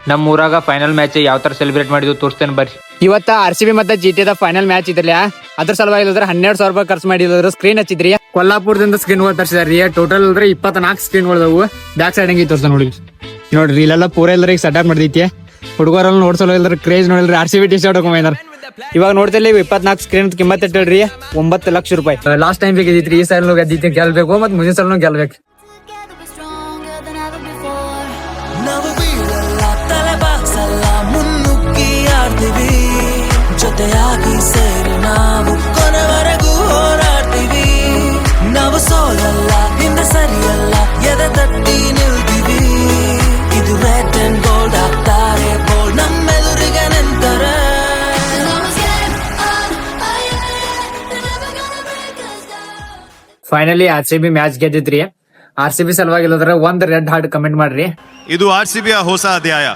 ನಮ್ಮ ಊರಾಗ final match ಯಾವ ತರ ಸೆಲೆಬ್ರೇಟ್ ಮಾಡಿದ್ವು ತೋರಿಸ್ತೇನೆ ಬರ್ರಿ. ಇವತ್ತ RCB ಮತ್ತೆ GT ಫೈನಲ್ ಮ್ಯಾಚ್ ಇದ್ರಲ್ಲ, ಅದ್ರ ಸಲುವಾಗಿ 12,000 ರೂಪಾಯಿ ಖರ್ಚು ಮಾಡಿದ್ರು. ಸ್ಕ್ರೀನ್ ಹಚ್ಚಿದ್ರಿ, ಕೊಲ್ಲಾಪುರದಿಂದ ಸ್ಕ್ರೀನ್ ತರಿಸಿದ್ರಿ. ಟೋಟಲ್ 24 ಸ್ಕ್ರೀನ್ ಗಳದವು. ಬ್ಯಾಕ್ ಸೈಡ್ ಹಂಗೆ ತೋರ್ಸ ನೋಡ್ರಿ ಇಲ್ಲೆಲ್ಲ ಪೂರ ಎಲ್ಲರಿಗೆ ಸೆಟಪ್ ಮಾಡಿದೈತಿ. ಹುಡುಗರಲ್ಲಿ ನೋಡ್ಸಲ್ಲ ಇಲ್ದ್ರ ಕ್ರೇಜ್ ನೋಡಿಲ್ರಿ RCB ಟಿ ಶರ್ಟ್ ಹಾಕೊಂಡ್ ಇವಾಗ ನೋಡ್ತಿಲ್ಲ. 24 ಸ್ಕ್ರೀನ್ ಕಿಮ್ಮತ್ ಇಟ್ಟಿಲ್ರಿ 9 ಲಕ್ಷ ರೂಪಾಯಿ. ಲಾಸ್ಟ್ ಟೈಮ್ ಬೇಕಿದ್ರಿ, ಈ ಸಲ ಗೆದ್ದಿತ್ತು ಗೆಲ್ಬೇಕು, ಮತ್ತೆ ಮುಂದಿನ ಸಲ ಗೆಲ್ಬೇಕು. ಜೊತೆಯಾಗಿ ಸೇರಿ ನಾವು ಕೊನೆವರೆಗೂ ಹೋರಾಡ್ತೀವಿ. ನಾವು ಸೋಲಲ್ಲ, ಹಿಂದೆ ಸರಿಯಲ್ಲ, ಎದೆ ತಟ್ಟಿ ನಿಲ್ತೀವಿ. ಇದು ರೆಡ್ ಅಂಡ್ ಗೋಲ್ಡ್ ಆಗ್ತಾರೆ ಬೋಲ್ಡ್ ನಮ್ಮೆದುರಿಗೆ ನಿಂತಾರೆ. ಫೈನಲಿ RCB ಮ್ಯಾಚ್ ಗೆದ್ದಿದ್ರಿ. RCB ಸಲುವಾಗಿ ಒಂದ್ ರೆಡ್ ಹಾರ್ಟ್ ಕಮೆಂಟ್ ಮಾಡ್ರಿ. ಇದು RCB ಹೊಸ ಅಧ್ಯಾಯ.